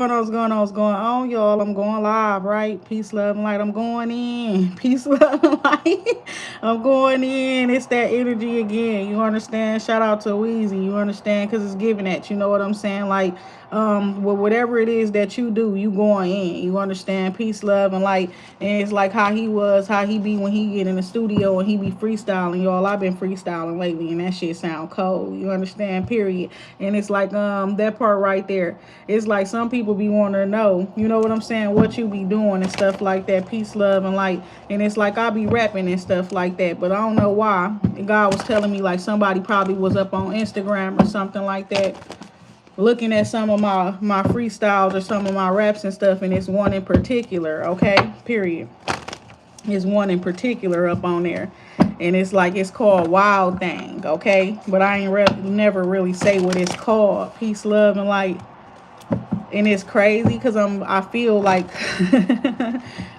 What's going on, y'all? I'm going live, right? Peace, love, and light. I'm going in. Peace, love, and light. I'm going in. It's that energy again. You understand? Shout out to Weezy. You understand? Because it's giving that. You know what I'm saying? Like, with whatever it is that you do, you going in. You understand? Peace, love, and light. And it's like how he be when he get in the studio and he be freestyling, y'all. I've been freestyling lately, and that shit sound cold. You understand? Period. And it's like that part right there. It's like some people be wanting to know, you know what I'm saying, what you be doing and stuff like that. Peace, love, and light. And it's like I be rapping and stuff like that, but I don't know why. God was telling me like somebody probably was up on Instagram or something like that, looking at some of my freestyles or some of my raps and stuff, and it's one in particular, okay? Period. It's one in particular up on there. And it's like it's called Wild Thing, okay? But I ain't never really say what it's called. Peace, love, and light. And it's crazy because I feel like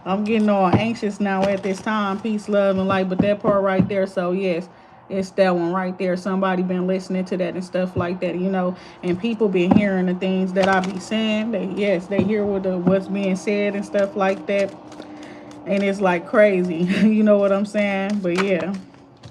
I'm getting all anxious now at this time. Peace, love, and light. But that part right there, so yes, it's that one right there. Somebody been listening to that and stuff like that, you know. And people been hearing the things that I be saying. They hear what's being said and stuff like that. And it's like crazy. You know what I'm saying? But yeah.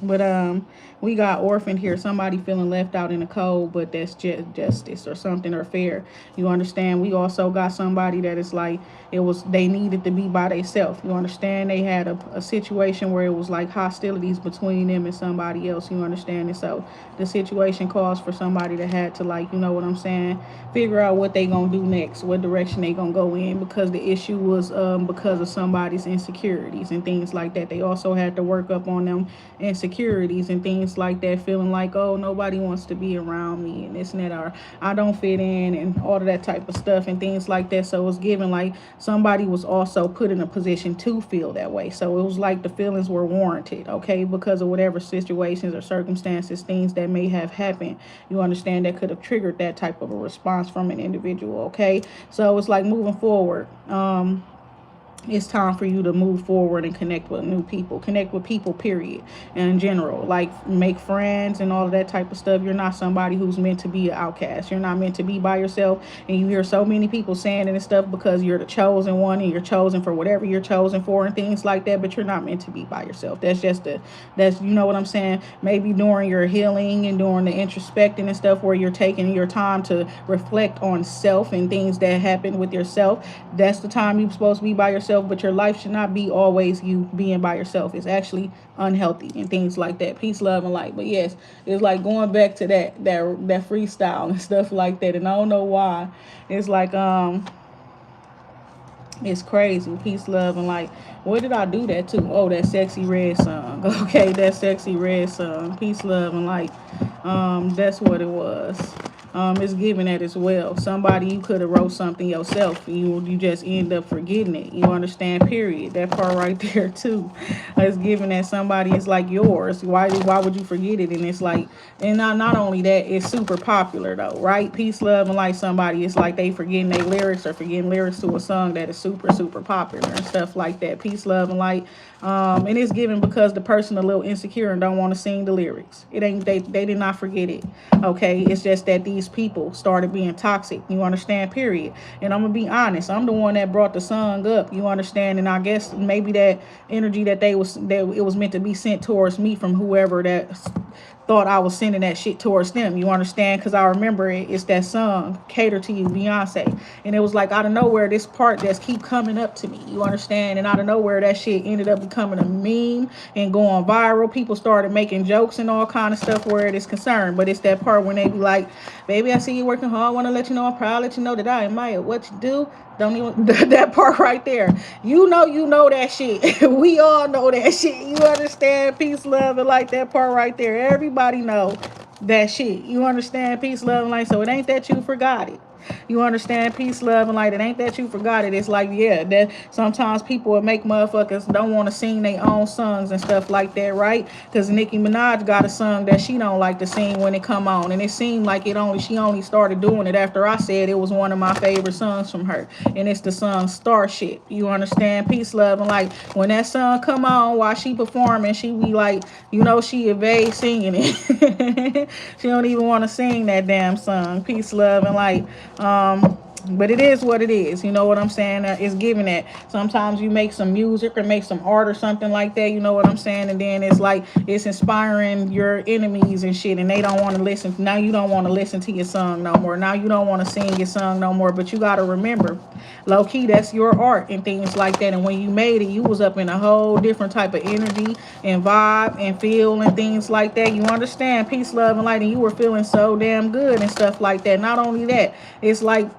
But we got orphaned here. Somebody feeling left out in the cold, but that's just justice or something or fair. You understand? We also got somebody that is like they needed to be by themselves. You understand? They had a situation where it was like hostilities between them and somebody else. You understand? And so the situation calls for somebody that had to, like, you know what I'm saying, figure out what they gonna do next, what direction they gonna go in, because the issue was because of somebody's insecurities and things like that. They also had to work up on them insecurities and things like that, feeling like, oh, nobody wants to be around me and this and that, or I don't fit in and all of that type of stuff and things like that. So it was given like somebody was also put in a position to feel that way. So it was like the feelings were warranted, okay, because of whatever situations or circumstances, things that may have happened, you understand, that could have triggered that type of a response from an individual, okay. So it's like moving forward, it's time for you to move forward and connect with new people, connect with people, period, in general, like make friends and all of that type of stuff. You're not somebody who's meant to be an outcast. You're not meant to be by yourself. And you hear so many people saying it and stuff because you're the chosen one and you're chosen for whatever you're chosen for and things like that, but you're not meant to be by yourself. That's you know what I'm saying, maybe during your healing and during the introspecting and stuff, where you're taking your time to reflect on self and things that happen with yourself. That's the time you're supposed to be by yourself. But your life should not be always you being by yourself. It's actually unhealthy and things like that. Peace, love, and light. But yes, it's like going back to that freestyle and stuff like that. And I don't know why. It's like it's crazy. Peace, love, and light. Where did I do that to? Oh, that Sexy Red song. Okay, that Sexy Red song. Peace, love, and light. That's what it was. It's giving that as well. Somebody, you could have wrote something yourself. You just end up forgetting it. You understand? Period. That part right there too. It's giving that somebody is like yours. Why would you forget it? And it's like, and not only that, it's super popular though, right? Peace, love, and like somebody, it's like they forgetting their lyrics or forgetting lyrics to a song that is super popular and stuff like that. Peace, love, and light. And it's given because the person a little insecure and don't want to sing the lyrics. It ain't they did not forget it. Okay, it's just that these people started being toxic. You understand? Period. And I'm gonna be honest. I'm the one that brought the song up. You understand? And I guess maybe that energy that it was meant to be sent towards me from whoever that thought I was sending that shit towards them. You understand? Because I remember it's that song, Cater to You, Beyonce. And it was like out of nowhere, this part that's keep coming up to me. You understand? And out of nowhere, that shit ended up becoming a meme and going viral. People started making jokes and all kind of stuff where it is concerned. But it's that part when they be like, baby, I see you working hard. I want to let you know I'm proud. Let you know that I admire what you do. Don't even that part right there. You know that shit. We all know that shit. You understand? Peace, love, and like that part right there. Everybody know that shit. You understand? Peace, love, and light. So it ain't that you forgot it. You understand? Peace, love, and light. It ain't that you forgot it. It's like, yeah, that sometimes people will make motherfuckers don't want to sing their own songs and stuff like that, right? Because Nicki Minaj got a song that she don't like to sing when it come on, and it seemed like she only started doing it after I said it was one of my favorite songs from her, and it's the song Starship. You understand? Peace, love, and light. When that song come on while she performing, she be like, she evade singing it. She don't even want to sing that damn song. Peace, love, and light. But it is what it is. You know what I'm saying? It's giving that. Sometimes you make some music or make some art or something like that. You know what I'm saying? And then it's like it's inspiring your enemies and shit, and they don't want to listen. Now you don't want to listen to your song no more. Now you don't want to sing your song no more. But you got to remember, low key, that's your art and things like that. And when you made it, you was up in a whole different type of energy and vibe and feel and things like that. You understand? Peace, love, and light. And you were feeling so damn good and stuff like that. Not only that, it's like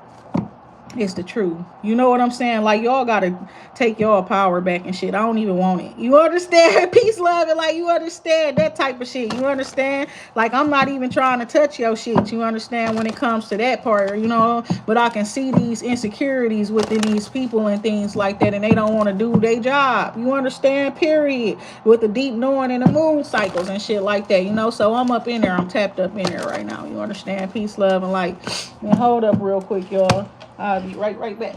it's the truth. You know what I'm saying? Like, y'all gotta take y'all power back and shit. I don't even want it. You understand? Peace, love, and like, you understand that type of shit. You understand? Like, I'm not even trying to touch your shit. You understand when it comes to that part, you know? But I can see these insecurities within these people and things like that, and they don't want to do their job. You understand? Period. With the deep knowing and the moon cycles and shit like that, you know? So I'm up in there. I'm tapped up in there right now. You understand? Peace, love, and light. And hold up real quick, y'all. I'll be right back.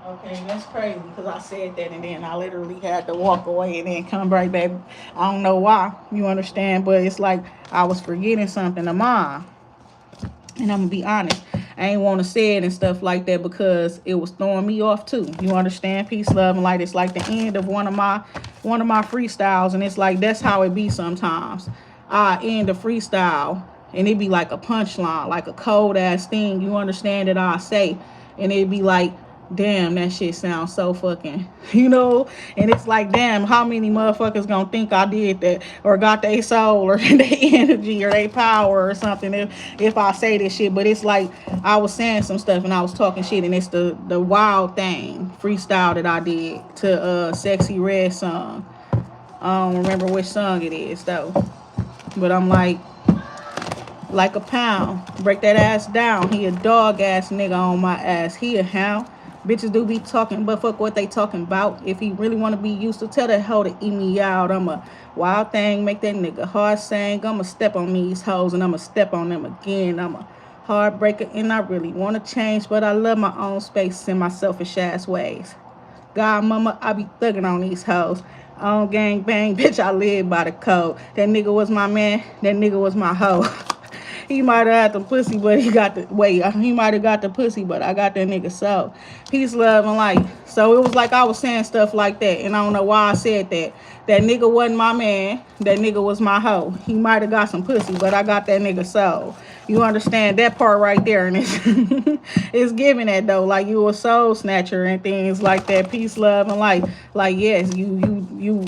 Okay, that's crazy because I said that and then I literally had to walk away and then come right back. I don't know why, you understand, but it's like I was forgetting something of mine. And I'm gonna be honest, I ain't want to say it and stuff like that because it was throwing me off too. You understand? Peace, love, and light. It's like the end of one of my freestyles, and it's like that's how it be sometimes. I end a freestyle and it be like a punchline, like a cold ass thing. You understand that I say, and it be like, damn, that shit sounds so fucking, you know? And it's like, damn, how many motherfuckers gonna think I did that or got their soul or their energy or their power or something if I say this shit. But it's like I was saying some stuff and I was talking shit, and it's the wild thing freestyle that I did to Sexy Red song. I don't remember which song it is though. But I'm like a pound. Break that ass down. He a dog ass nigga on my ass. He a hound. Bitches do be talking, but fuck what they talking about. If he really want to be used to, tell that hoe to eat me out. I'm a wild thing, make that nigga hard sang. I'ma step on these hoes and I'ma step on them again. I'm a heartbreaker and I really want to change, but I love my own space and my selfish ass ways. God, mama, I be thugging on these hoes. I don't gang bang, bitch, I live by the code. That nigga was my man, that nigga was my hoe. He might have had the pussy, but he might have got the pussy, but I got that nigga soul. Peace, love, and light. So it was like I was saying stuff like that, and I don't know why I said that. That nigga wasn't my man, that nigga was my hoe. He might have got some pussy, but I got that nigga soul. You understand that part right there, and it's, it's giving that though, like you a soul snatcher and things like that. Peace, love, and light. Like yes, you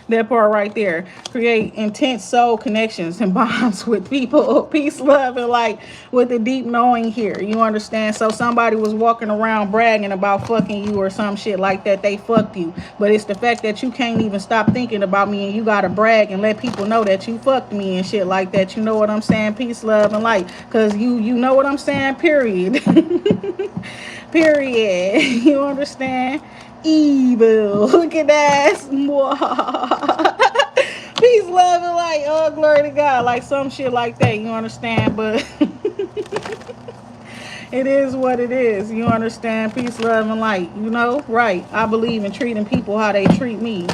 that part right there. Create intense soul connections and bonds with people. Peace, love, and light with the deep knowing here. You understand? So somebody was walking around bragging about fucking you or some shit like that. They fucked you, but it's the fact that you can't even stop thinking about me and you gotta brag and let people know that you fucked me and shit like that. You know what I'm saying? Peace, love, and light. Cause you know what I'm saying? Period. Period. You understand? Evil. Look at that. Peace, love, and light. Oh, glory to God. Like some shit like that. You understand? But it is what it is. You understand? Peace, love, and light. You know? Right. I believe in treating people how they treat me.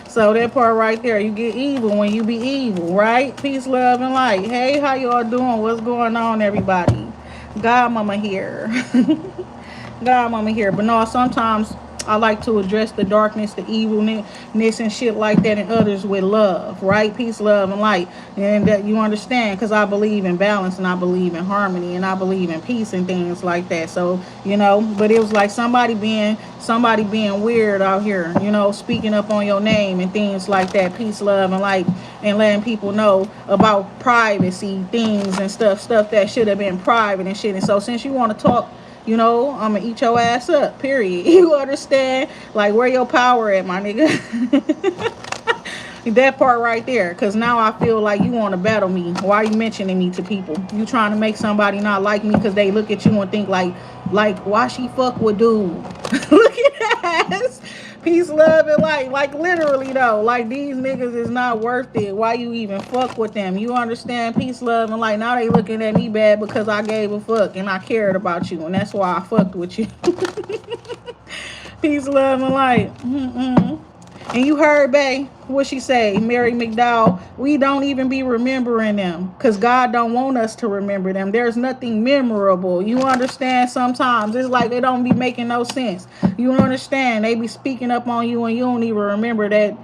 So that part right there, you get evil when you be evil, right? Peace, love, and light. Hey, how y'all doing? What's going on, everybody? Godmama here. Godmama here. But no, sometimes I like to address the darkness, the evilness and shit like that in others with love, right? Peace, love, and light. And that you understand, because I believe in balance and I believe in harmony and I believe in peace and things like that. So, you know, but it was like somebody being weird out here, you know, speaking up on your name and things like that. Peace, love, and light, and letting people know about privacy things and stuff that should have been private and shit. And so since you want to talk, you know, I'm gonna eat your ass up, period. You understand? Like, where your power at, my nigga? That part right there. Because now I feel like you want to battle me. Why are you mentioning me to people? You trying to make somebody not like me because they look at you and think like why she fuck with dude? Look at that. Peace, love, and light. Like, literally, though. Like, these niggas is not worth it. Why you even fuck with them? You understand? Peace, love, and light. Now they looking at me bad because I gave a fuck and I cared about you. And that's why I fucked with you. Peace, love, and light. And you heard, bae. what she say, Mary McDowell, we don't even be remembering them because God don't want us to remember them. There's nothing memorable. You understand? Sometimes it's like they don't be making no sense. You understand? They be speaking up on you and you don't even remember that,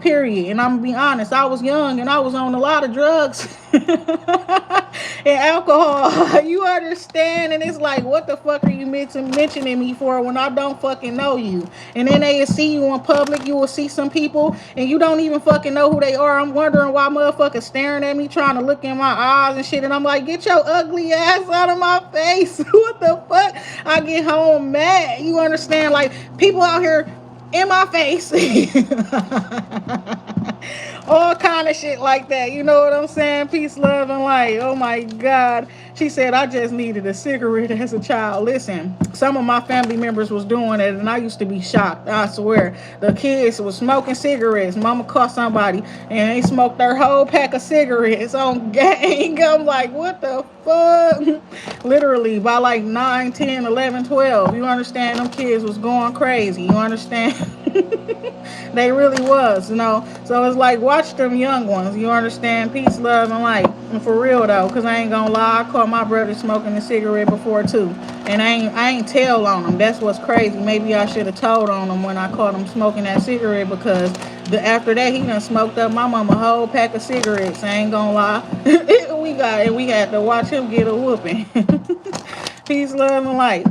period. And I'm gonna be honest, I was young and I was on a lot of drugs and alcohol. You understand? And it's like, what the fuck are you mentioning me for when I don't fucking know you? And then they will see you in public. You will see some people and you don't even fucking know who they are. I'm wondering why motherfuckers staring at me, trying to look in my eyes and shit. And I'm like, get your ugly ass out of my face. What the fuck? I get home mad. You understand? Like, people out here in my face. All kind of shit like that. You know what I'm saying? Peace, love, and light. Oh my God. She said, I just needed a cigarette as a child. Listen, some of my family members was doing it, and I used to be shocked. I swear. The kids was smoking cigarettes. Mama caught somebody, and they smoked their whole pack of cigarettes on gang. I'm like, what the fuck? Literally, by like 9, 10, 11, 12. You understand? Them kids was going crazy. You understand? They really was, So it's like, watch them young ones. You understand? Peace, love, and light. And for real though, because I ain't gonna lie, I caught my brother smoking a cigarette before too. And I ain't tell on him. That's what's crazy. Maybe I should have told on him when I caught him smoking that cigarette, because after that he done smoked up my mama whole pack of cigarettes. I ain't gonna lie. we had to watch him get a whooping. Peace, love, and light.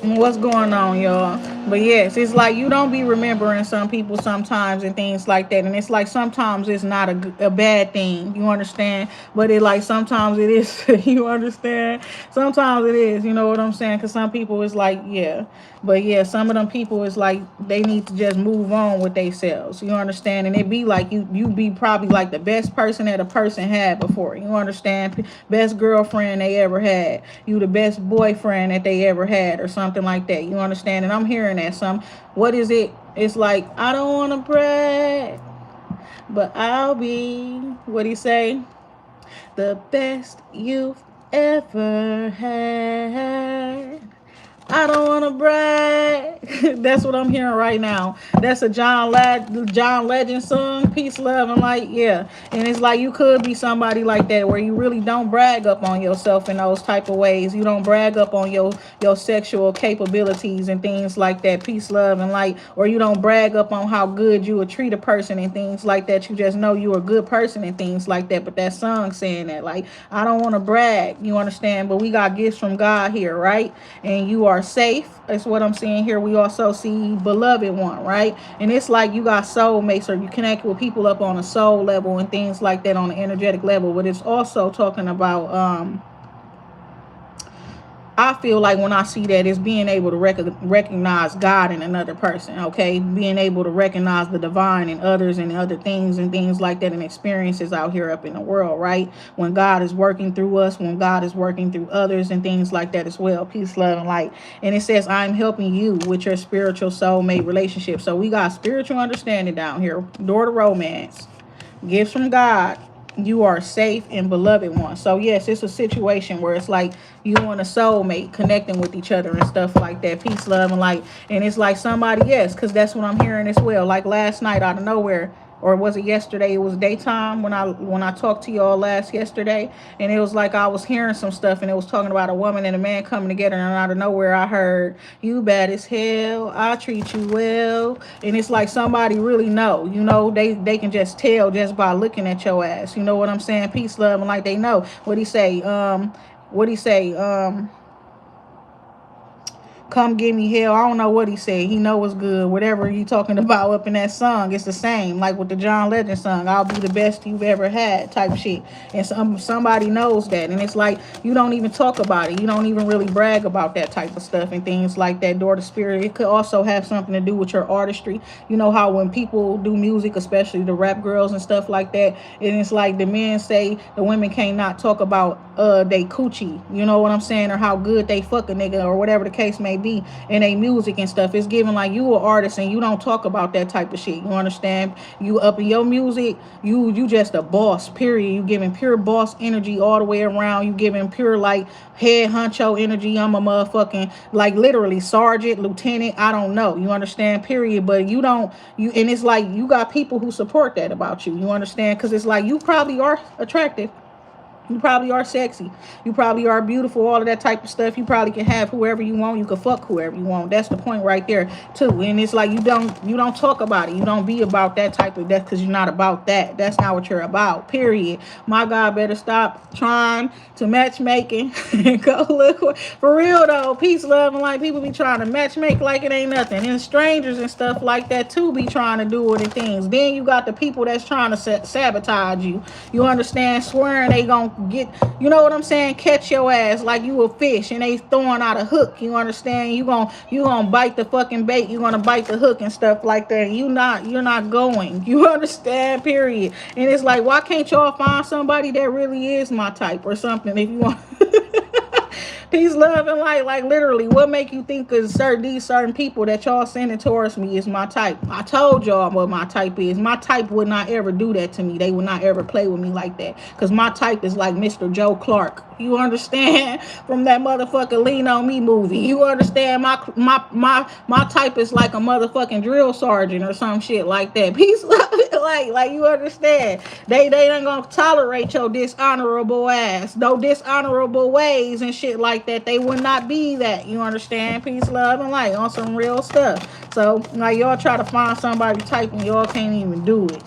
What's going on, y'all? But yes, it's like you don't be remembering some people sometimes and things like that. And it's like sometimes it's not a bad thing. You understand? But it like sometimes it is. You understand? Sometimes it is. You know what I'm saying? Because some people is like, yeah. But yeah, some of them people is like they need to just move on with themselves. You understand? And it be like you be probably like the best person that a person had before. You understand? Best girlfriend they ever had. You the best boyfriend that they ever had, or something like that. You understand? And I'm hearing that what is it? It's like, I don't want to brag, but I'll be, what he say? The best you've ever had. I don't want to brag. That's what I'm hearing right now. That's a John Legend song. Peace, love, and light. Yeah. And it's like you could be somebody like that where you really don't brag up on yourself in those type of ways. You don't brag up on your sexual capabilities and things like that. Peace, love, and light. Or you don't brag up on how good you would treat a person and things like that. You just know you're a good person and things like that. But that song saying that, like, I don't want to brag. You understand? But we got gifts from God here, right? And you are safe. That's what I'm seeing here. We also see beloved one, right? And it's like you got soulmates, or you connect with people up on a soul level and things like that on an energetic level. But it's also talking about I feel like when I see that, it's being able to recognize God in another person, okay? Being able to recognize the divine in others and other things and things like that, and experiences out here up in the world, right? When God is working through us, when God is working through others and things like that as well. Peace, love, and light. And it says, I'm helping you with your spiritual soulmate relationship. So we got spiritual understanding down here. Door to romance. Gifts from God. You are safe and beloved one. So yes, it's a situation where it's like you and a soulmate connecting with each other and stuff like that. Peace, love, and light. And it's like somebody, yes, because that's what I'm hearing as well. Like last night out of nowhere, or was it yesterday? It was daytime when I talked to y'all yesterday, and it was like I was hearing some stuff, and it was talking about a woman and a man coming together, and out of nowhere I heard, you bad as hell, I treat you well. And it's like somebody really know, they can just tell just by looking at your ass. You know what I'm saying? Peace, love, and like they know. What he say? Come give me hell. I don't know what he said. He know what's good. Whatever he talking about up in that song, it's the same. Like with the John Legend song, I'll be the best you've ever had type shit. And somebody knows that. And it's like, you don't even talk about it. You don't even really brag about that type of stuff and things like that. Door to spirit. It could also have something to do with your artistry. You know how when people do music, especially the rap girls and stuff like that, and it's like the men say the women can't not talk about they coochie. You know what I'm saying? Or how good they fuck a nigga or whatever the case may be. be in a music and stuff. It's giving like you an artist and you don't talk about that type of shit. You understand? You up in your music, you just a boss, period. You giving pure boss energy all the way around. You giving pure like head honcho energy. I'm a motherfucking like literally sergeant, lieutenant, I don't know. You understand? Period. But you don't and it's like you got people who support that about you. You understand? Because it's like you probably are attractive. You probably are sexy. You probably are beautiful, all of that type of stuff. You probably can have whoever you want. You can fuck whoever you want. That's the point right there, too. And it's like you don't talk about it. You don't be about that type of death because you're not about that. That's not what you're about, period. My God, better stop trying to matchmaking and go look. For real, though, peace, love, and light. People be trying to matchmake like it ain't nothing. And strangers and stuff like that, too, be trying to do it and things. Then you got the people that's trying to sabotage you. You understand? Swearing they gonna get, you know what I'm saying, catch your ass like you a fish and they throwing out a hook. You understand? You gonna bite the fucking bait. You gonna bite the hook and stuff like that. You're not going. You understand? Period. And it's like, why can't y'all find somebody that really is my type or something if you want? Peace, love, and light. Like literally, what make you think of these certain people that y'all sending towards me is my type? I told y'all what my type is. My type would not ever do that to me. They would not ever play with me like that. Because my type is like Mr. Joe Clark. You understand? From that motherfucking Lean On Me movie. You understand? My type is like a motherfucking drill sergeant or some shit like that. Peace, love, and like you understand? They ain't gonna tolerate your dishonorable ass. No dishonorable ways and shit like that. They would not be that. You understand? Peace, love, and light on some real stuff. So like y'all try to find somebody type and y'all can't even do it.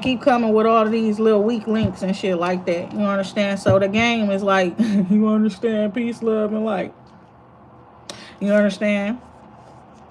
Keep coming with all of these little weak links and shit like that. You understand? So the game is like, you understand? Peace, love, and light. You understand?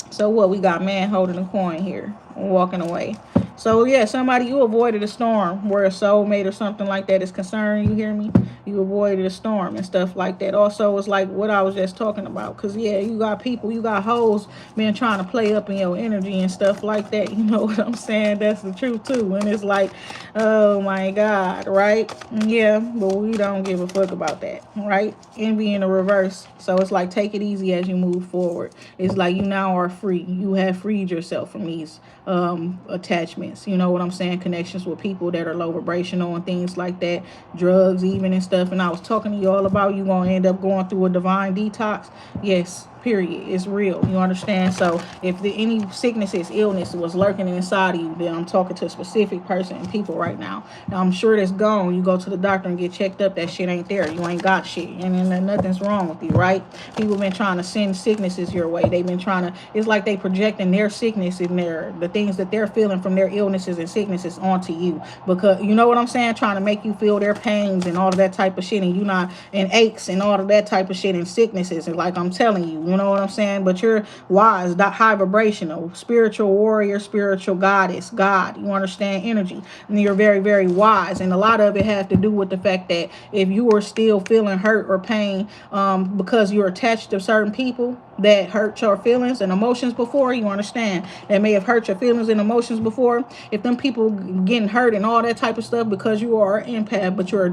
So what? We got man holding a coin here, walking away. So yeah, somebody, you avoided a storm where a soulmate or something like that is concerned. You hear me? You avoided a storm and stuff like that. Also, it's like what I was just talking about. Because yeah, you got people, you got hoes been trying to play up in your energy and stuff like that. You know what I'm saying? That's the truth too. And it's like, oh my God, right? Yeah, but we don't give a fuck about that, right? Envy in the reverse. So it's like, take it easy as you move forward. It's like you now are free. You have freed yourself from these attachments. You know what I'm saying? Connections with people that are low vibrational and things like that. Drugs even and stuff. And I was talking to you all about you gonna end up going through a divine detox. Yes, period. It's real. You understand? So if any sicknesses, illness was lurking inside of you, then I'm talking to a specific person and people right now. Now I'm sure that's gone. You go to the doctor and get checked up, that shit ain't there. You ain't got shit. And then nothing's wrong with you, right? People been trying to send sicknesses your way. They've been trying to, it's like they projecting their sickness in the things that they're feeling from their illnesses and sicknesses onto you. Because you know what I'm saying? Trying to make you feel their pains and all of that type of shit, and you not, and aches and all of that type of shit and sicknesses. And like I'm telling you know what I'm saying? But you're wise, not high vibrational, spiritual warrior, spiritual goddess, God. You understand energy. And you're very, very wise. And a lot of it has to do with the fact that if you are still feeling hurt or pain because you're attached to certain people that hurt your feelings and emotions before, you understand, that may have hurt your feelings and emotions before, if them people getting hurt and all that type of stuff because you are an empath, but you're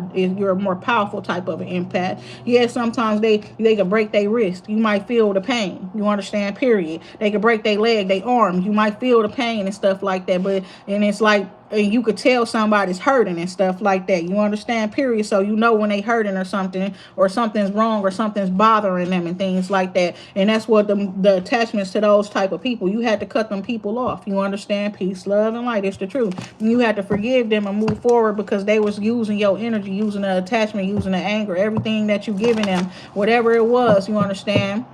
a more powerful type of an empath. Yeah, sometimes they can break their wrist. You might feel the pain. You understand? Period. They can break their leg, their arm. You might feel the pain and stuff like that. And it's like, you could tell somebody's hurting and stuff like that. You understand? Period. So you know when they hurting or something's wrong or something's bothering them and things like that. And that's what the attachments to those type of people, you had to cut them people off. You understand? Peace, love, and light. It's the truth. And you had to forgive them and move forward because they was using your energy, using the attachment, using the anger, everything that you giving them, whatever it was, you understand,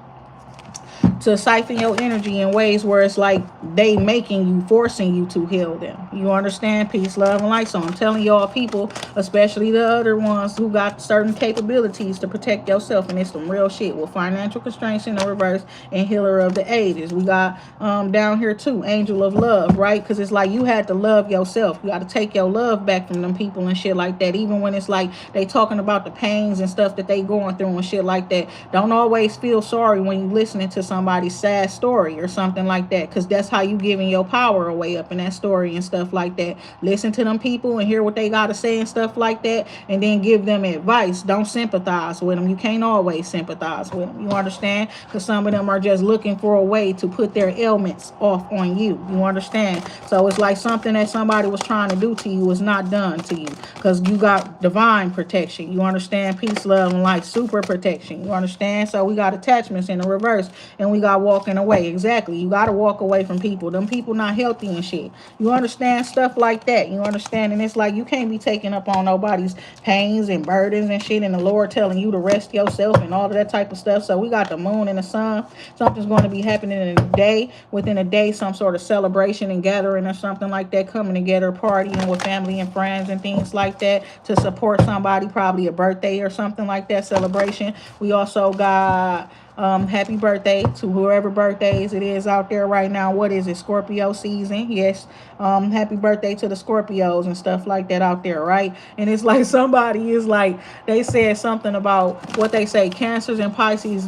to siphon your energy in ways where it's like they making you, forcing you to heal them. You understand? Peace, love, and light. So I'm telling y'all people, especially the other ones who got certain capabilities to protect yourself, and it's some real shit with financial constraints in the reverse and healer of the ages. We got down here too, angel of love, right? Because it's like you had to love yourself. You got to take your love back from them people and shit like that. Even when it's like they talking about the pains and stuff that they going through and shit like that. Don't always feel sorry when you listening to somebody somebody's sad story or something like that, because that's how you giving your power away up in that story and stuff like that. Listen to them people and hear what they got to say and stuff like that, and then give them advice. Don't sympathize with them. You can't always sympathize with them. You understand? Because some of them are just looking for a way to put their ailments off on you. You understand? So it's like something that somebody was trying to do to you was not done to you, because you got divine protection. You understand? Peace, love, and light. Super protection. You understand? So we got attachments in the reverse, and we got walking away. Exactly. You got to walk away from people. Them people not healthy and shit. You understand? Stuff like that. You understand? And it's like you can't be taking up on nobody's pains and burdens and shit, and the Lord telling you to rest yourself and all of that type of stuff. So we got the moon and the sun. Something's going to be happening in a day. Within a day, some sort of celebration and gathering or something like that, coming together, partying with family and friends and things like that to support somebody, probably a birthday or something like that celebration. We also got happy birthday to whoever birthdays it is out there right now. What is it? Scorpio season. Yes. Happy birthday to the Scorpios and stuff like that out there, right? And it's like somebody is like, they said something about what they say, Cancers and Pisces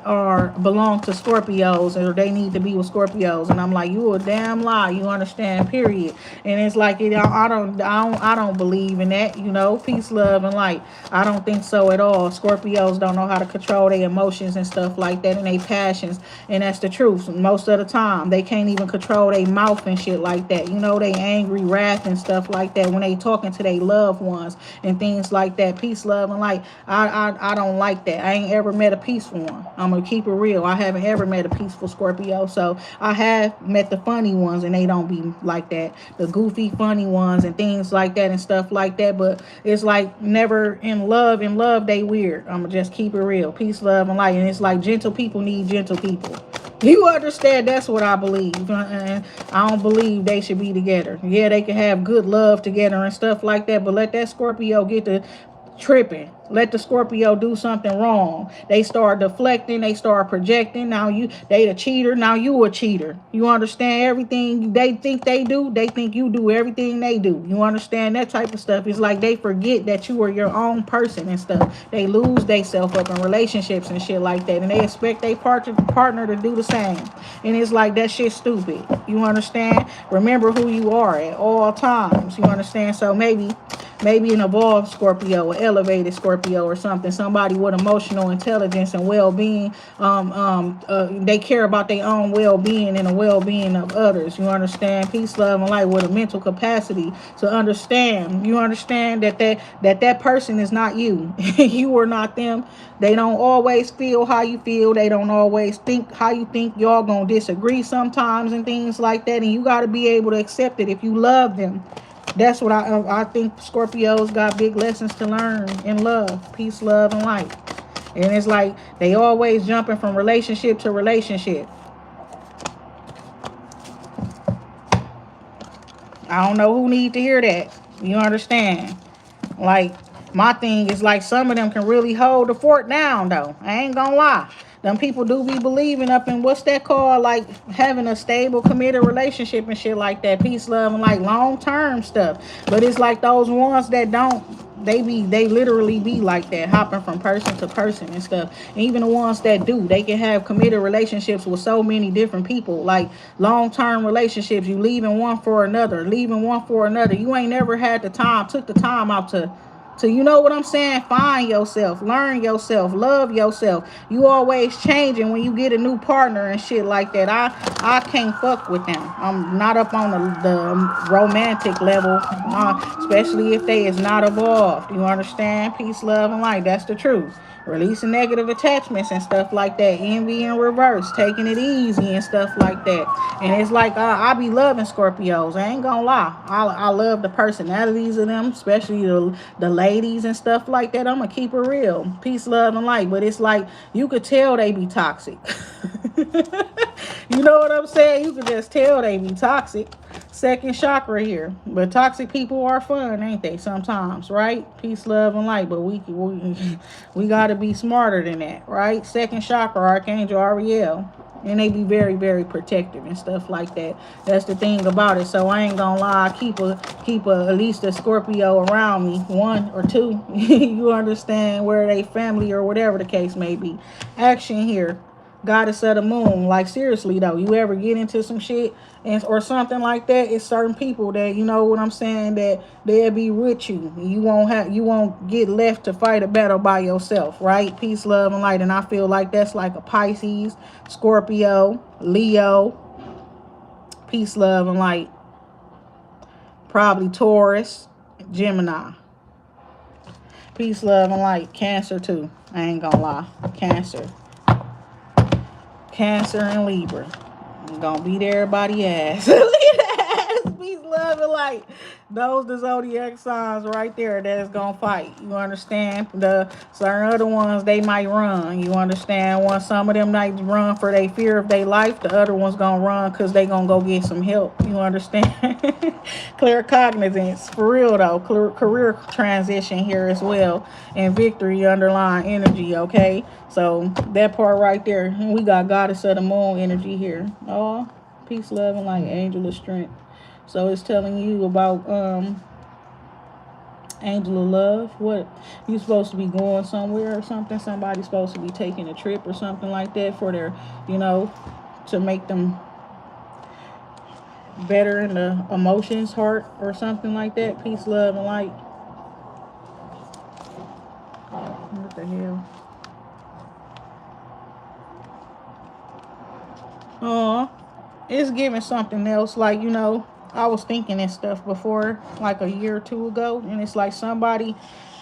or belong to Scorpios, or they need to be with Scorpios. And I'm like, you a damn lie. You understand? Period. And it's like, I don't believe in that. You know, peace, love, and light. I don't think so at all. Scorpios don't know how to control their emotions and stuff like that, and their passions. And that's the truth. Most of the time, they can't even control their mouth and shit like that. You know, they angry, wrath, and stuff like that when they talking to their loved ones and things like that. Peace, love, and light. I don't like that. I ain't ever met a peaceful one. I'm gonna keep it real. I haven't ever met a peaceful Scorpio. So I have met the funny ones, and they don't be like that. The goofy, funny ones and things like that and stuff like that. But it's like never in love. In love, they weird. I'm gonna just keep it real. Peace, love, and light. And it's like gentle people need gentle people. You understand? That's what I believe. And I don't believe they should be together. Yeah, they can have good love together and stuff like that, but let that Scorpio get to tripping. Let the Scorpio do something wrong. They start deflecting. They start projecting. Now they the cheater. Now you a cheater. You understand? Everything they think they do, they think you do everything they do. You understand? That type of stuff. It's like they forget that you are your own person and stuff. They lose themselves up in relationships and shit like that, and they expect their partner to do the same. And it's like, that shit stupid. You understand? Remember who you are at all times. You understand? So maybe an evolved Scorpio, an elevated Scorpio or something, somebody with emotional intelligence and well-being, they care about their own well-being and the well-being of others. You understand? Peace, love, and light, with a mental capacity to understand. You understand that person is not you. You are not them. They don't always feel how you feel. They don't always think how you think. Y'all gonna disagree sometimes and things like that, and you got to be able to accept it if you love them. That's what I think. Scorpios got big lessons to learn in love, peace, love, and light. And it's like they always jumping from relationship to relationship. I don't know who need to hear that. You understand? Like, my thing is like, some of them can really hold the fort down though. I ain't gonna lie. Them people do be believing up in, what's that called, like having a stable, committed relationship and shit like that. Peace, love, and like long-term stuff. But it's like those ones that don't, they literally be like that, hopping from person to person and stuff. And even the ones that do, they can have committed relationships with so many different people, like long-term relationships. You leaving one for another. You ain't never had took the time out to, you know what I'm saying? Find yourself, learn yourself, love yourself. You always changing when you get a new partner and shit like that. I can't fuck with them. I'm not up on the romantic level, especially if they is not evolved. You understand? Peace, love, and light. That's the truth. Releasing negative attachments and stuff like that. Envy in reverse. Taking it easy and stuff like that. And it's like, I be loving Scorpios. I ain't gonna lie. I love the personalities of them, especially the ladies and stuff like that. I'm gonna keep it real. Peace, love, and light. But it's like, you could tell they be toxic. You know what I'm saying? You could just tell they be toxic. Second chakra here. But toxic people are fun, ain't they? Sometimes, right? Peace, love, and light. But we got to be smarter than that, right? Second chakra, Archangel Ariel. And they be very, very protective and stuff like that. That's the thing about it. So I ain't gonna lie. I keep at least a Scorpio around me, one or two. You understand, where they family or whatever the case may be. Action here. Goddess of the moon. Like, seriously though, you ever get into some shit or something like that, it's certain people that, you know what I'm saying, that they'll be with you. You won't get left to fight a battle by yourself, right? Peace, love, and light. And I feel like that's like a Pisces, Scorpio, Leo. Peace, love, and light. Probably Taurus, Gemini. Peace, love, and light. Cancer too. I ain't gonna lie. Cancer. Cancer and Libra. I'm gonna beat everybody ass. Peace, love, and light. Those the zodiac signs right there that is gonna fight. You understand? The certain other ones, they might run. You understand? One, some of them might run for their fear of their life. The other ones gonna run because they gonna go get some help. You understand? Clear cognizance. For real though. Clear career transition here as well. And victory underlying energy, okay? So that part right there. We got goddess of the moon energy here. Oh, peace, love, and light. Angel of strength. So it's telling you about angel of love. What, you supposed to be going somewhere or something. Somebody's supposed to be taking a trip or something like that for their, you know, to make them better in the emotions, heart, or something like that. Peace, love, and light. What the hell? Oh, it's giving something else. Like, you know, I was thinking this stuff before, like a year or two ago, and it's like somebody,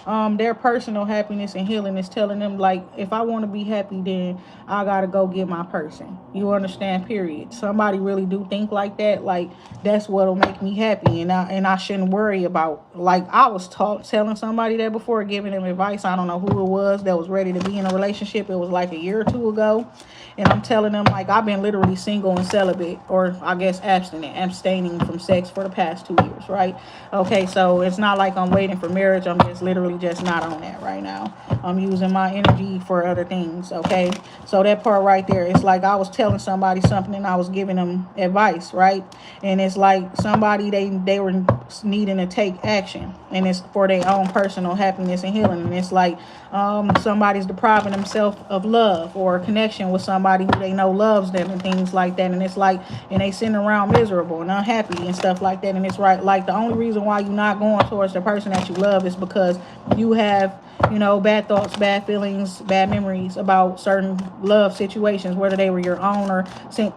their personal happiness and healing is telling them, like, if I want to be happy, then I gotta go get my person. You understand? Period. Somebody really do think like that. Like, that's what'll make me happy, and I shouldn't worry about. Like, I was telling somebody that before, giving them advice. I don't know who it was that was ready to be in a relationship. It was like a year or two ago. And I'm telling them, like, I've been literally single and celibate, or I guess abstaining from sex for the past 2 years, right? Okay, so it's not like I'm waiting for marriage. I'm just literally just not on that right now. I'm using my energy for other things, okay? So that part right there, it's like I was telling somebody something and I was giving them advice, right? And it's like somebody, they were needing to take action, and it's for their own personal happiness and healing. And it's like somebody's depriving themselves of love or connection with somebody who they know loves them and things like that. And it's like, and they sitting around miserable and unhappy and stuff like that. And it's right, like, the only reason why you're not going towards the person that you love is because you have, you know, bad thoughts, bad feelings, bad memories about certain love situations, whether they were your own or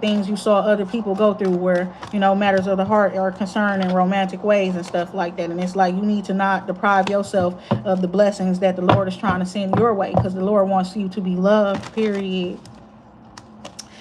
things you saw other people go through, where, you know, matters of the heart are concerned in romantic ways and stuff like that. And it's like, you need to not deprive yourself of the blessings that the Lord is trying to send your way, because the Lord wants you to be loved, period.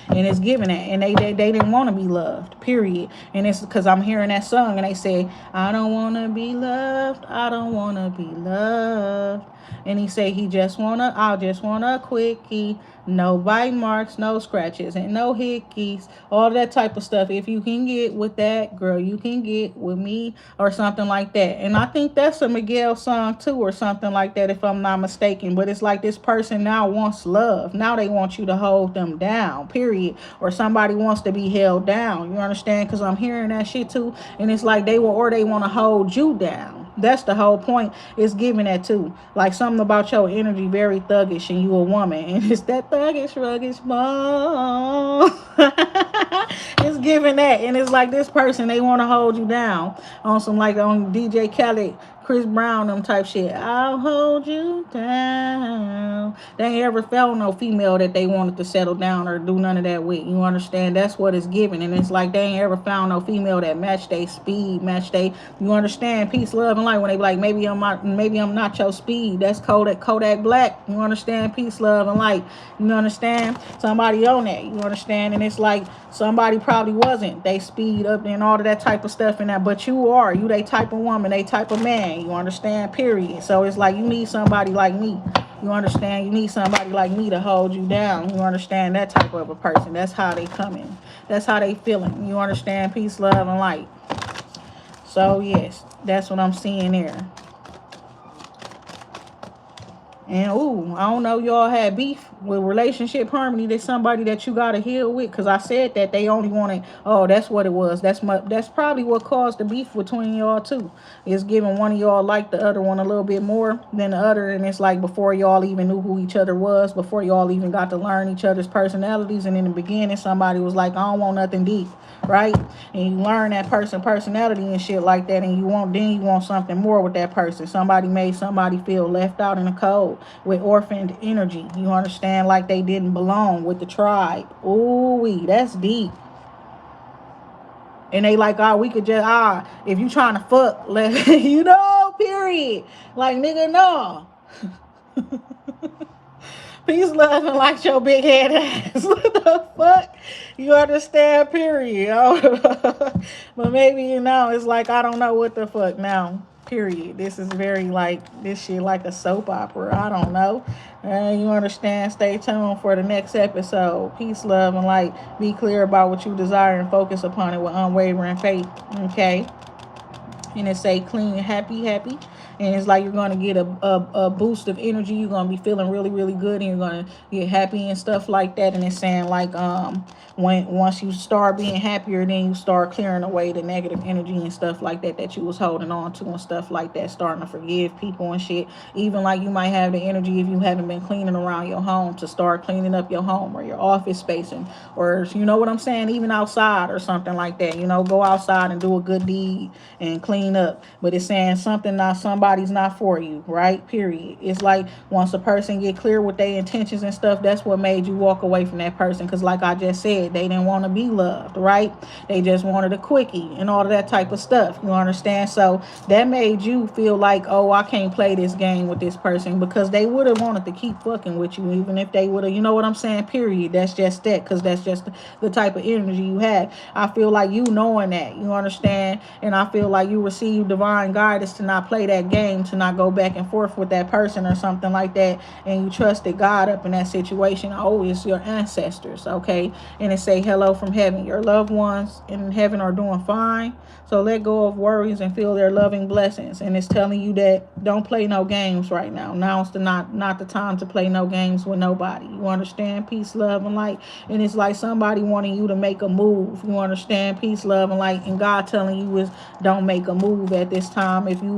And it's giving it, and they didn't want to be loved, period. And it's because I'm hearing that song and they say, I don't want to be loved, I don't want to be loved. And he say I just want a quickie, no bite marks, no scratches, and no hickeys, all that type of stuff. If you can get with that, girl, you can get with me, or something like that. And I think that's a Miguel song too, or something like that, if I'm not mistaken. But it's like this person now wants love. Now they want you to hold them down, period. Or somebody wants to be held down. You understand? Because I'm hearing that shit too. And it's like they want to hold you down. That's the whole point. It's giving that too. Like something about your energy very thuggish, and you a woman, and it's that thuggish, ruggish ball. It's giving that, and it's like this person, they want to hold you down on some, like on DJ Khaled, Chris Brown, them type shit. I'll hold you down. They ain't ever felt no female that they wanted to settle down or do none of that with. You understand? That's what it's giving. And it's like they ain't ever found no female that match their speed, you understand? Peace, love, and light. When they be like, maybe I'm not your speed. That's Kodak Black. You understand? Peace, love, and light. You understand? Somebody on that. You understand? And it's like somebody probably wasn't they speed up and all of that type of stuff and that, but you are. You they type of woman, they type of man. You understand? Period. So it's like you need somebody like me. You understand? You need somebody like me to hold you down. You understand? That type of a person. That's how they coming. That's how they feeling. You understand? Peace, love, and light. So yes, that's what I'm seeing there. And ooh, I don't know, y'all had beef with relationship harmony. There's somebody that you gotta heal with. Cause I said that they only wanted. Oh, that's what it was. That's probably what caused the beef between y'all too. Is giving one of y'all like the other one a little bit more than the other, and it's like before y'all even knew who each other was, before y'all even got to learn each other's personalities, and in the beginning somebody was like, I don't want nothing deep, right? And you learn that personality and shit like that, and you want something more with that person. Somebody made somebody feel left out in the cold with orphaned energy. You understand, like they didn't belong with the tribe. Ooh, that's deep. And they like, we could just if you trying to fuck, let period. Like, nigga, no. Peace, love, and like your big head ass. What the fuck? You understand, period. But maybe, it's like, I don't know what the fuck now. Period. This is very like, this shit like a soap opera. I don't know. You understand? Stay tuned for the next episode. Peace, love, and light. Be clear about what you desire and focus upon it with unwavering faith. Okay? And it say clean, happy, and it's like you're going to get a boost of energy. You're going to be feeling really, really good, and you're going to get happy and stuff like that. And it's saying like once you start being happier, then you start clearing away the negative energy and stuff like that you was holding on to and stuff like that, starting to forgive people and shit. Even like you might have the energy, if you haven't been cleaning around your home, to start cleaning up your home or your office space, and or you know what I'm saying, even outside or something like that. Go outside and do a good deed and clean up. But it's saying somebody's not for you, right? Period. It's like once a person get clear with their intentions and stuff, that's what made you walk away from that person. Because like I just said, they didn't want to be loved, right? They just wanted a quickie and all of that type of stuff. You understand? So that made you feel like, oh, I can't play this game with this person, because they would have wanted to keep fucking with you, even if they would have, you know what I'm saying? Period. That's just that, because that's just the type of energy you have. I feel like you knowing that, you understand? And I feel like you received divine guidance to not play that game, to not go back and forth with that person or something like that, and you trusted God up in that situation. Oh, it's your ancestors, okay? And it say, hello from heaven. Your loved ones in heaven are doing fine, so let go of worries and feel their loving blessings. And it's telling you that don't play no games right now. Now's not the time to play no games with nobody. You understand? Peace, love, and light. And it's like somebody wanting you to make a move. You understand? Peace, love, and light. And God telling you is don't make a move at this time. If you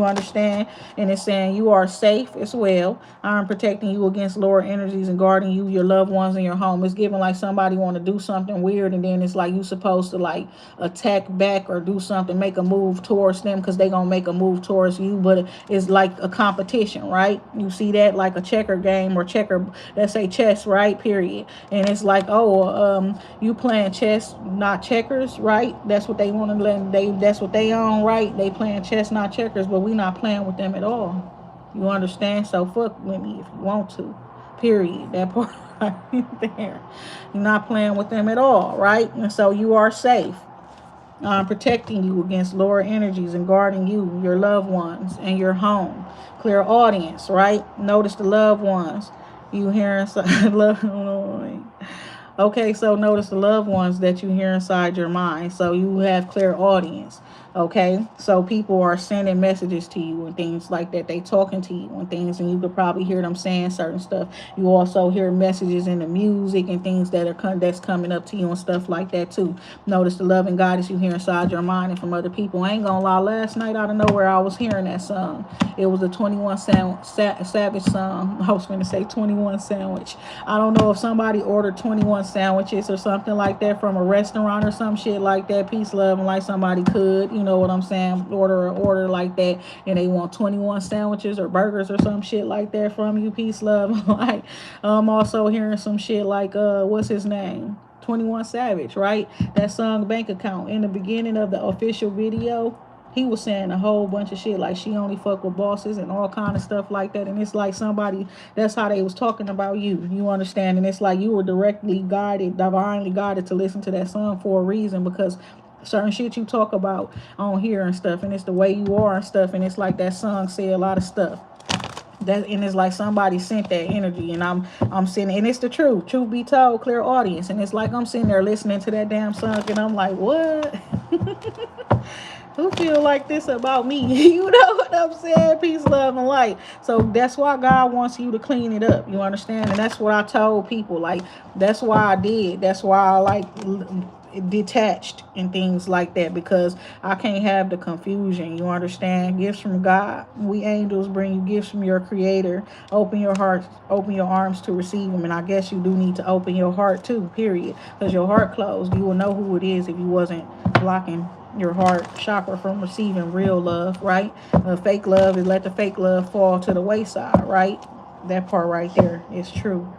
understand. And it's saying you are safe as well. I'm protecting you against lower energies and guarding you, your loved ones, in your home. It's giving like somebody want to do something weird, and then it's like you supposed to like attack back or do something, make a move towards them, because they gonna make a move towards you. But it's like a competition, right? You see that, like a checker game or let's say chess, right? Period. And it's like, you playing chess, not checkers, right? That's what they want to let that's what they own, right? They playing chess, not checkers, but we not playing with them at all. You understand? So fuck with me if you want to. Period. That part right there. You're not playing with them at all, right? And so you are safe. Protecting you against lower energies and guarding you, your loved ones, and your home. Clear audience, right? Notice the loved ones. You hearing okay, so notice the loved ones that you hear inside your mind. So you have clear audience. Okay, so people are sending messages to you and things like that. They talking to you and things, and you could probably hear them saying certain stuff. You also hear messages in the music and things that's coming up to you and stuff like that too. Notice the love and guidance you hear inside your mind and from other people. I ain't gonna lie, last night out of nowhere I was hearing that song. It was a 21 Savage song. I was going to say 21 Sandwich. I don't know if somebody ordered 21 sandwiches or something like that from a restaurant or some shit like that. Peace, love, and like somebody could, you know what I'm saying, order like that, and they want 21 sandwiches or burgers or some shit like that from you. Peace, love, like I'm also hearing some shit like what's his name, 21 Savage, right? That song Bank Account. In the beginning of the official video, he was saying a whole bunch of shit like she only fuck with bosses and all kind of stuff like that. And it's like somebody, that's how they was talking about you. You understand? And it's like you were divinely guided to listen to that song for a reason, because certain shit you talk about on here and stuff, and it's the way you are and stuff. And it's like that song said a lot of stuff. And it's like somebody sent that energy, and I'm sitting, and it's the truth be told, clear audience. And it's like I'm sitting there listening to that damn song, and I'm like, what? Who feel like this about me? You know what I'm saying? Peace, love, and light. So that's why God wants you to clean it up. You understand? And that's what I told people. Like, that's why I did. That's why I detached and things like that, because I can't have the confusion. You understand? Gifts from God. We angels bring you gifts from your creator. Open your heart, open your arms to receive them. And I guess you do need to open your heart too, period. Because your heart closed. You will know who it is if you wasn't blocking your heart chakra from receiving real love, right? Fake love is let the fake love fall to the wayside, right? That part right there is true.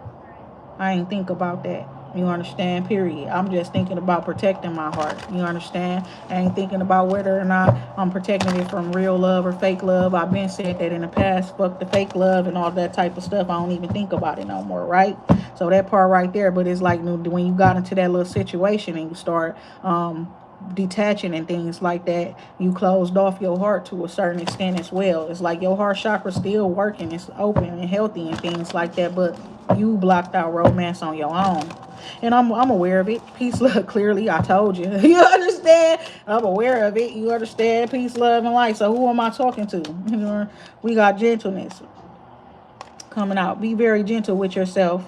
I ain't think about that. You understand? Period. I'm just thinking about protecting my heart. You understand? I ain't thinking about whether or not I'm protecting it from real love or fake love. I've been said that in the past. Fuck the fake love and all that type of stuff. I don't even think about it no more, right? So that part right there. But it's like when you got into that little situation and you start detaching and things like that, you closed off your heart to a certain extent as well. It's like your heart chakra still working, it's open and healthy and things like that, but you blocked out romance on your own. And I'm aware of it. Peace, love, clearly I told you. You understand? I'm aware of it. You understand? Peace, love, and light. So who am I talking to? We got gentleness coming out. Be very gentle with yourself.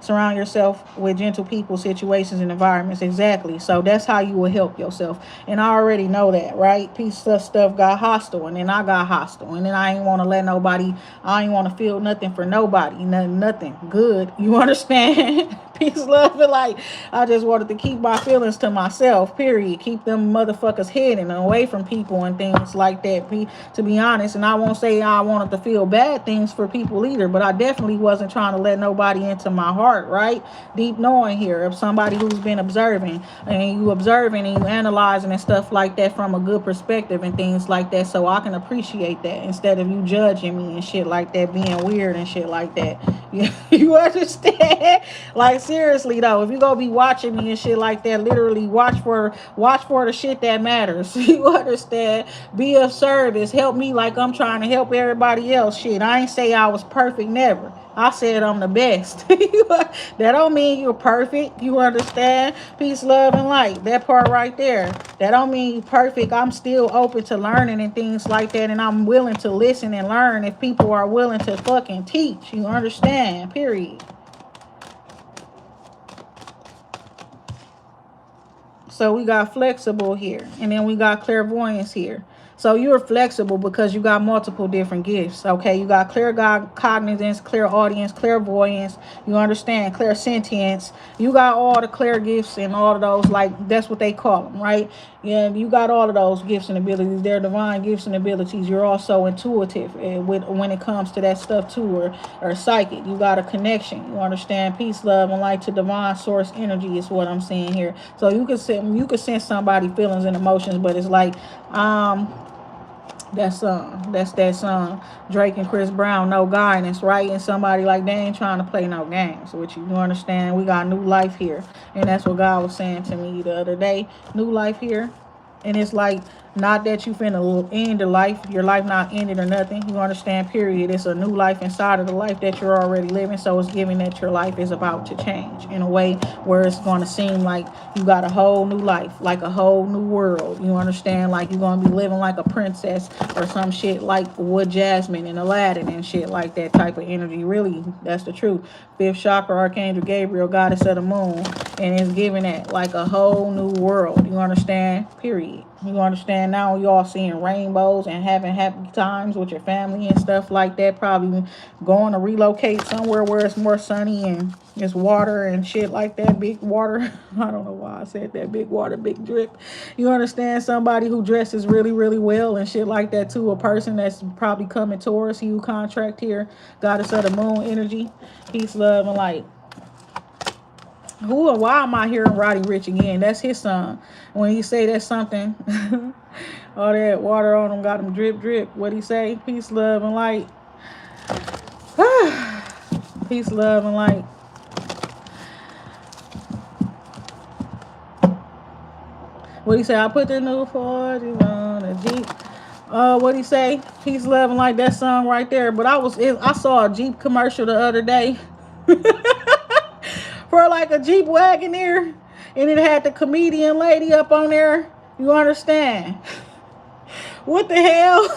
Surround yourself with gentle people, situations, and environments. Exactly. So that's how you will help yourself. And I already know that, right? Piece of stuff got hostile, and then I got hostile. And then I ain't want to let nobody, I ain't want to feel nothing for nobody. Nothing good. You understand? Peace, love, and light. I just wanted to keep my feelings to myself, period. Keep them motherfuckers hidden away from people and things like that, to be honest. And I won't say I wanted to feel bad things for people either, but I definitely wasn't trying to let nobody into my heart, right? Deep knowing here of somebody who's been observing, and you observing and you analyzing and stuff like that from a good perspective and things like that, so I can appreciate that instead of you judging me and shit like that, being weird and shit like that. You understand? Like, seriously though, if you gonna be watching me and shit like that, literally watch for the shit that matters. You understand? Be of service. Help me like I'm trying to help everybody else. Shit, I ain't say I was perfect, never. I said I'm the best. That don't mean you're perfect. You understand? Peace, love, and light. That part right there. That don't mean you're perfect. I'm still open to learning and things like that. And I'm willing to listen and learn if people are willing to fucking teach. You understand? Period. So we got flexible here. And then we got clairvoyance here. So you're flexible because you got multiple different gifts. Okay, you got clear cognizance, clear audience, clairvoyance. You understand? Clairsentience. You got all the clear gifts and all of those. Like, that's what they call them, right? Yeah, you got all of those gifts and abilities. They're divine gifts and abilities. You're also intuitive when it comes to that stuff too, or psychic. You got a connection. You understand? Peace, love, and light to divine source energy is what I'm saying here. So you could sense somebody feelings and emotions, but it's like that's that song, Drake and Chris Brown, No Guidance, right? And somebody like, they ain't trying to play no games with you. You understand? We got new life here. And that's what God was saying to me the other day. New life here. And it's like, not that you finna end your life not ended or nothing. You understand? Period. It's a new life inside of the life that you're already living. So it's giving that your life is about to change in a way where it's going to seem like you got a whole new life, like a whole new world. You understand? Like you're going to be living like a princess or some shit like Wood Jasmine and Aladdin and shit like that type of energy. Really, that's the truth. Fifth chakra, Archangel Gabriel, goddess of the moon, and it's giving it like a whole new world. You understand? Period. You understand? Now y'all seeing rainbows and having happy times with your family and stuff like that. Probably going to relocate somewhere where it's more sunny and it's water and shit like that. Big water. I don't know why I said that. Big water, big drip. You understand? Somebody who dresses really, really well and shit like that too. A person that's probably coming towards you. Contract here. Goddess of the moon energy. Peace, love, and light. Who and why am I hearing Roddy Ricch again? That's his song. When he say that something, all that water on him got him drip, drip. What he say? Peace, love, and light. Peace, love, and light. What he say? I put the new 40 on a Jeep. What he say? Peace, love, and light. That song right there. But I saw a Jeep commercial the other day. For like a Jeep Wagoneer, and it had the comedian lady up on there. You understand? What the hell?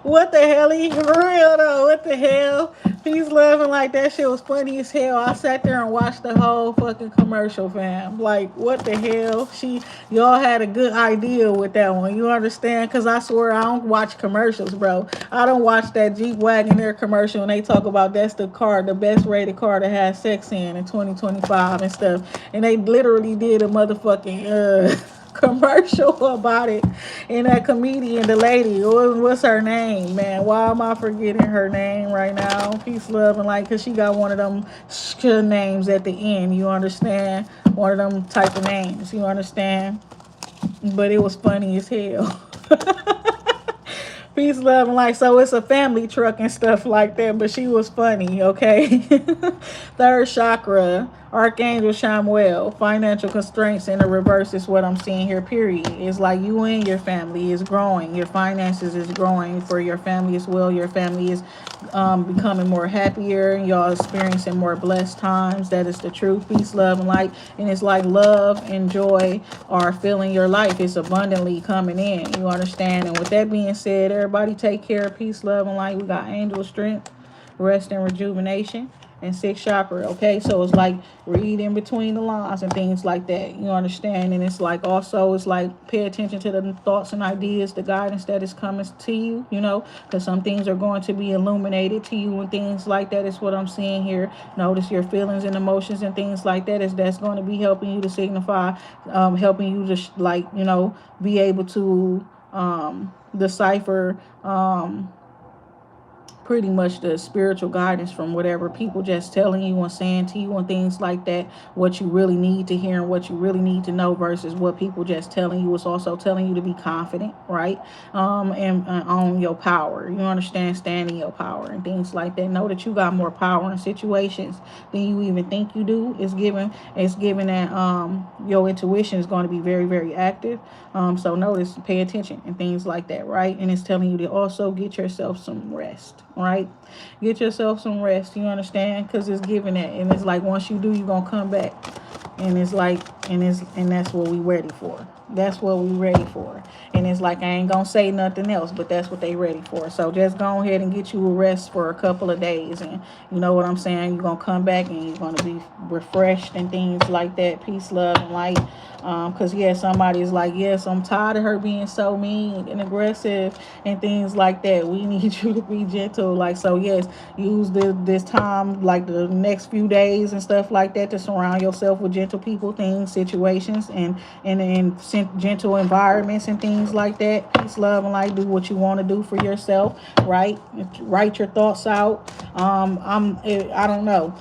What the hell? For real though. What the hell? He's laughing like that shit was funny as hell. I sat there and watched the whole fucking commercial, fam. Like, what the hell? Y'all had a good idea with that one. You understand? Cause I swear I don't watch commercials, bro. I don't watch that Jeep Wagoneer commercial and they talk about that's the car, the best rated car to have sex in 2025 and stuff. And they literally did a motherfucking commercial about it, and that comedian, the lady, what's her name, man? Why am I forgetting her name right now? Peace, love, and light, because she got one of them names at the end, you understand? One of them type of names, you understand? But it was funny as hell. Peace, love, and light. So it's a family truck and stuff like that, but she was funny, okay? Third chakra, Archangel Shamuel, financial constraints in the reverse is what I'm seeing here, period. It's like you and your family is growing. Your finances is growing for your family as well. Your family is becoming more happier. Y'all experiencing more blessed times. That is the truth. Peace, love, and light. And it's like love and joy are filling your life. It's abundantly coming in. You understand? And with that being said, everybody take care. Peace, love, and light. We got angel strength, rest, and rejuvenation, and sixth chakra. Okay, so it's like read in between the lines and things like that. You understand? And it's like also it's like pay attention to the thoughts and ideas, the guidance that is coming to you, you know, because some things are going to be illuminated to you and things like that is what I'm seeing here. Notice your feelings and emotions and things like that is that's going to be helping you to signify, helping you to like, you know, be able to decipher pretty much the spiritual guidance from whatever people just telling you and saying to you and things like that, what you really need to hear and what you really need to know versus what people just telling you. It's also telling you to be confident, right? And own your power. You understand? Stand in your power and things like that. Know that you got more power in situations than you even think you do. It's given that your intuition is going to be very, very active. So notice, pay attention and things like that, right? And it's telling you to also get yourself some rest, right? Get yourself some rest. You understand? Because it's giving that, and it's like once you do, you're gonna come back, and it's like, and that's what we ready for. That's what we ready for. And it's like I ain't gonna say nothing else, but that's what they ready for. So just go ahead and get you a rest for a couple of days, and you know what I'm saying. You're gonna come back and you're gonna be refreshed and things like that. Peace, love, and light. Because yes, somebody's like, yes, I'm tired of her being so mean and aggressive and things like that. We need you to be gentle. Like, so yes, use this time, like the next few days and stuff like that, to surround yourself with gentle people, things, situations, and gentle environments and things like that. Peace, love, and light. Do what you want to do for yourself, right? Write your thoughts out. I don't know.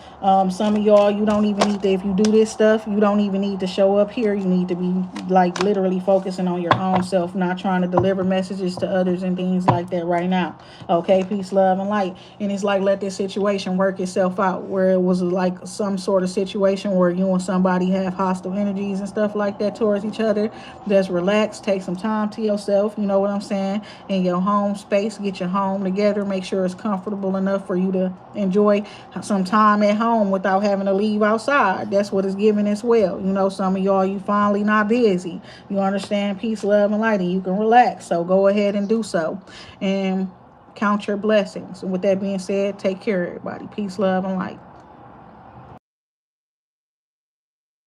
Some of y'all, you don't even need to, if you do this stuff, you don't even need to show up here. You need to be like literally focusing on your own self, not trying to deliver messages to others and things like that right now. Okay, peace, love, and light. And it's like, let this situation work itself out, where it was like some sort of situation where you and somebody have hostile energies and stuff like that towards each other. Just relax, take some time to yourself, you know what I'm saying, in your home space. Get your home together, make sure it's comfortable enough for you to enjoy some time at home without having to leave outside. That's what it's giving as well. You know, some of y'all, you finally not busy. You understand? Peace, love, and light, and you can relax. So go ahead and do so. And count your blessings. And with that being said, take care, everybody. Peace, love, and light.